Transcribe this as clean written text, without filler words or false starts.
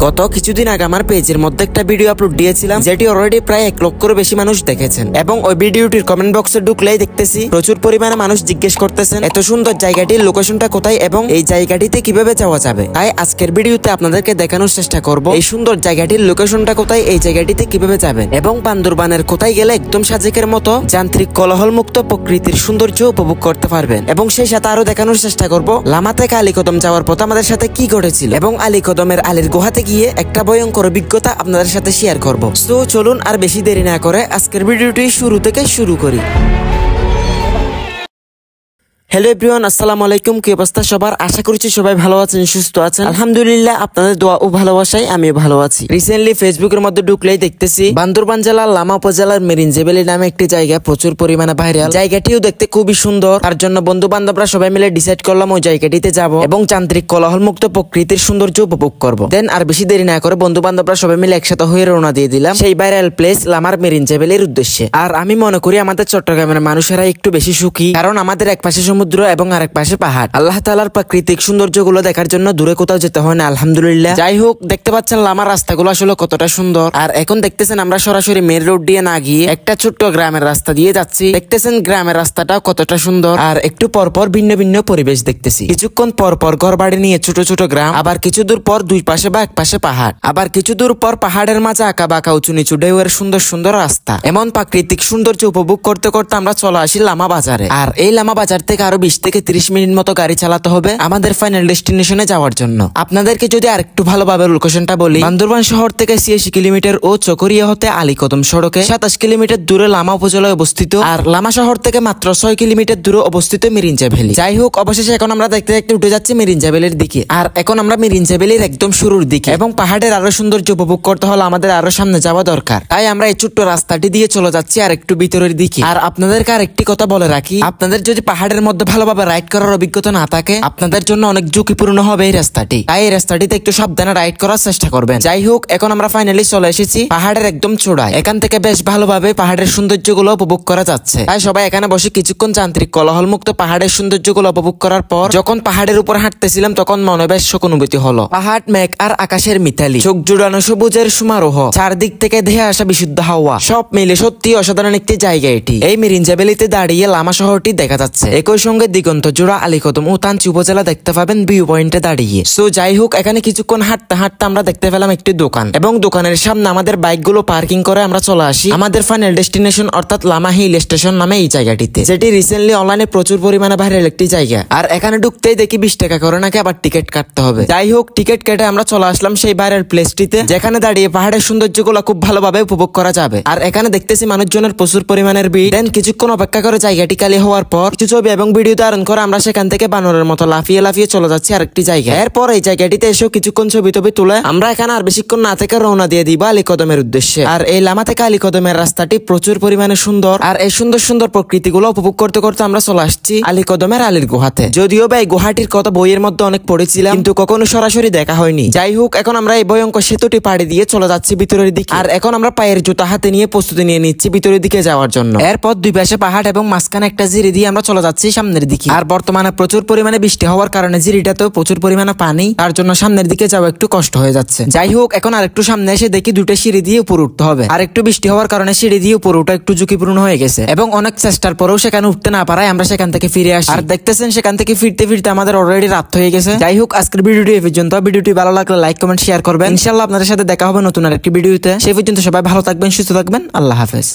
গত কিছুদিন আগে আমার পেজের মধ্যে একটা ভিডিও আপলোড দিয়েছিলাম, যেটি অলরেডি প্রায় 1 লক্ষের বেশি মানুষ দেখেছেন। এবং ওই ভিডিওটির কমেন্ট বক্সে ঢুকলেই দেখতেছি প্রচুর পরিমাণে মানুষ জিজ্ঞেস করতেছেন এত সুন্দর জায়গাটির লোকেশনটা কোথায় এবং এই জায়গাটিতে কিভাবে যাওয়া যাবে। তাই আজকের ভিডিওতে আপনাদেরকে দেখানোর চেষ্টা করব এই সুন্দর জায়গাটির লোকেশনটা কোথায়, এই জায়গাটিতে কিভাবে যাবেন এবং বান্দরবানের কোথায় গেলে একদম সাজেকের মতো যান্ত্রিক কোলাহল মুক্ত প্রকৃতির সৌন্দর্য উপভোগ করতে পারবেন। এবং সেই সাথে আরো দেখানোর চেষ্টা করব লামা থেকে আলীকদম যাওয়ার পথে আমাদের সাথে কি ঘটেছিল এবং আলীকদমের আলীর গুহাতে গিয়ে একটা ভয়ঙ্কর অভিজ্ঞতা আপনাদের সাথে শেয়ার করব। সো চলুন আর বেশি দেরি না করে আজকের ভিডিওটি শুরু থেকে শুরু করি। হ্যালো এভরিওয়ান, আসসালামু আলাইকুম। কি অবস্থা সবার? আশা করছি সবাই ভালো আছেন, সুস্থ আছেন। আলহামদুলিল্লাহ, আপনাদের দোয়া ও ভালোবাসায় আমিও ভালো আছি। রিসেন্টলি ফেসবুকের মধ্যে ঢুকলেই দেখতেছি বান্দরবান জেলার লামা উপজেলার মেরিনজেবেলি নামে একটি জায়গা প্রচুর পরিমাণে ভাইরাল। জায়গাটিও দেখতে খুবই সুন্দর। তার জন্য বন্ধু বান্ধবরা সবাই মিলে ডিসাইড করলাম ওই জায়গাটিতে যাব এবং যান্ত্রিক কোলাহল মুক্ত প্রকৃতির সৌন্দর্য উপভোগ করব। দেন আর বেশি দেরি না করে বন্ধু বান্ধবরা সবাই মিলে একসাথে হয়ে রওনা দিয়ে দিলাম সেই ভাইরাল প্লেস লামার মেরিনজেবেলির উদ্দেশ্যে। আর আমি মনে করি আমাদের চট্টগ্রামের মানুষেরা একটু বেশি সুখী, কারণ আমাদের এক পাশে সমুদ্র এবং আরেক পাশে পাহাড়। আল্লাহ তাআলার প্রাকৃতিক সৌন্দর্যগুলো দেখার জন্য দূরে কোথাও যেতে হয় না, আলহামদুলিল্লাহ। যাই হোক, দেখতে পাচ্ছেন লামার রাস্তাগুলো আসলে কতটা সুন্দর। আর এখন দেখতেছেন আমরা সরাসরি মেন রোড দিয়ে না গিয়ে একটা ছোট্ট গ্রামের রাস্তা দিয়ে যাচ্ছি। দেখতেছেন গ্রামের রাস্তাটাও কতটা সুন্দর। আর একটু পরপর ভিন্ন ভিন্ন পরিবেশ দেখতেছি। কিছুক্ষণ পরপর ঘর বাড়ি নিয়ে ছোট ছোট গ্রাম, আবার কিছু দূর পর দুই পাশে বা এক পাশে পাহাড়, আবার কিছু দূর পর পাহাড়ের মাঝে আঁকা বাঁকা উঁচু নিচু ঢেউয়ের সুন্দর সুন্দর রাস্তা। এমন প্রাকৃতিক সৌন্দর্য উপভোগ করতে করতে আমরা চলে আসি লামা বাজারে। আর এই লামা বাজার থেকে আরো 20 থেকে 30 মিনিট মতো গাড়ি চালাতে হবে আমাদের ফাইনাল ডেস্টিনেশনে যাওয়ার জন্য। আপনাদেরকে যদি আরেকটু ভালোভাবে লোকেশনটা বলি, বান্দরবান শহর থেকে 86 কিলোমিটার ও চকরিয়া হতে আলীকদম সড়কে 27 কিলোমিটার দূরে লামা উপজেলায় অবস্থিত। আর লামা শহর থেকে মাত্র 6 কিলোমিটার দূরে অবস্থিত মেরিনজেবেলি। যাই হোক, অবশেষে এখন আমরা দেখতে দেখতে উঠে যাচ্ছি মেরিনজেবেলির দিকে। আর এখন আমরা মেরিনজেবেলির একদম শুরুর দিকে এবং পাহাড়ের আরো সৌন্দর্য উপভোগ করতে হলে আমাদের আরো সামনে যাওয়া দরকার। তাই আমরা এই ছোট্ট রাস্তাটি দিয়ে চলে যাচ্ছি আর একটু ভিতরের দিকে। আর আপনাদেরকে আর একটি কথা বলে রাখি, আপনাদের যদি পাহাড়ের মধ্যে ভালোভাবে রাইড করার অভিজ্ঞতা না থাকে, আপনাদের জন্য অনেক ঝুঁকিপূর্ণ হবে এই রাস্তাটি। তাই এই রাস্তাটিতে একটু সাবধানে রাইড করার চেষ্টা করবেন। যাই হোক, এখন আমরা ফাইনালি চলে এসেছি পাহাড়ের একদম চূড়ায়। এখান থেকে বেশ ভালোভাবে পাহাড়ের সৌন্দর্যগুলো উপভোগ করা যাচ্ছে। তাই সবাই এখানে বসে কিছুক্ষণ যান্ত্রিক কোলাহল মুক্ত পাহাড়ের সৌন্দর্যগুলো উপভোগ করার পর যখন পাহাড়ের উপর হাঁটতেছিলাম তখন মনে বেশ সুখ অনুভূতি হলো। পাহাড়, মেঘ আর আকাশের মিতালি, চোখ জুড়ানো সবুজের সমারোহ, চারদিক থেকে ধেয়ে আসা বিশুদ্ধ হাওয়া, সব মিলে সত্যি অসাধারণ একটি জায়গা এটি। এই মেরিনজেবেলিতে দাঁড়িয়ে লামা শহরটি দেখা যাচ্ছে। একই সঙ্গে দিগন্ত জোড়া আলীকদম ও তানচি উপজেলা দেখতে পাবেন ভিউ পয়েন্টে দাঁড়িয়ে। সো যাই হোক, এখানে কিছুক্ষণ হাঁটতে হাঁটতে আমরা দেখতে পেলাম একটি দোকান এবং দোকানের সামনে আমাদের বাইকগুলো পার্কিং করে আমরা চলে আসি আমাদের ফাইনাল ডেস্টিনেশন অর্থাৎ লামা হিল স্টেশন নামে এই জায়গাটিতে, যেটি রিসেন্টলি অনলাইনে প্রচুর পরিমাণে ভাইরাল একটি জায়গা। আর এখানে ঢুকতেই দেখি 20 টাকা করে নাকি আবার টিকিট কাটতে হবে। যাই হোক, টিকিট কেটে আমরা চলে আসলাম সেই ভাইরাল প্লেসটিতে, যেখানে দাঁড়িয়ে পাহাড়ের সৌন্দর্যগুলো খুব ভালোভাবে উপভোগ করা যাবে। আর এখানে দেখতেছি মানুষজনের প্রচুর পরিমাণের ভিড়। দেন কিছুক্ষণ অপেক্ষা করে জায়গাটি খালি হওয়ার পর কিছু ছবি এবং ভিডিও ধারণ করে আমরা সেখান থেকে বানরের মতো লাফিয়ে লাফিয়ে চলে যাচ্ছি আরেকটি জায়গা। এরপর এই জায়গাটিতে এসেও কিছুক্ষণ ছবি টবি তুলে আমরা এখানে আর বেশিক্ষণ না থেকে রওনা দিয়ে দিব আলীকদমের উদ্দেশ্যে। আর এই লামা থেকে আলীকদমের রাস্তাটি প্রচুর পরিমাণে সুন্দর। আর এই সুন্দর সুন্দর প্রকৃতিগুলো উপভোগ করতে করতে আমরা চলে আসছি আলীকদমের আলীর গুহাতে। যদিও বা এই গুহাটির কথা বইয়ের মধ্যে অনেক পড়েছিলাম, কিন্তু কখনো সরাসরি দেখা হয়নি। যাই হোক, এখন আমরা এই ভয়ঙ্কর সেতুটি পাড়ি দিয়ে চলে যাচ্ছি ভিতরের দিকে। আর এখন আমরা পায়ের জুতা হাতে নিয়ে প্রস্তুতি নিয়ে নিচ্ছি ভিতরের দিকে যাওয়ার জন্য। এরপর দুই পাশে পাহাড় এবং মাঝখানে একটা জিরি দিয়ে আমরা চলে যাচ্ছি সামনের দিকে। আর বর্তমানে প্রচুর পরিমাণে বৃষ্টি হওয়ার কারণে জিরিটাতেও প্রচুর পরিমাণে পানি, তার জন্য সামনের দিকে যাওয়া একটু কষ্ট হয়ে যাচ্ছে। যাই হোক, এখন আর একটু সামনে এসে দেখি দুটো সিঁড়ি দিয়ে উপরে উঠতে হবে। আর একটু বৃষ্টি হওয়ার কারণে সিঁড়ি দিয়ে উপরে উঠা একটু ঝুঁকিপূর্ণ হয়ে গেছে এবং অনেক চেষ্টার পরেও সেখানে উঠতে না পারায় আমরা সেখান থেকে ফিরে আসি। আর দেখতেছেন সেখান থেকে ফিরতে ফিরতে আমাদের অলরেডি রাত হয়ে গেছে। যাই হোক, আজকের ভিডিওটি এই পর্যন্ত। ভিডিওটি ভালো লাগলে লাইক কমেন্ট শেয়ার করবেন। ইনশাআল্লাহ আপনাদের সাথে দেখা হবে নতুন আরেকটি ভিডিওতে। সেই পর্যন্ত সবাই ভালো থাকবেন, সুস্থ থাকবেন। আল্লাহ হাফেজ।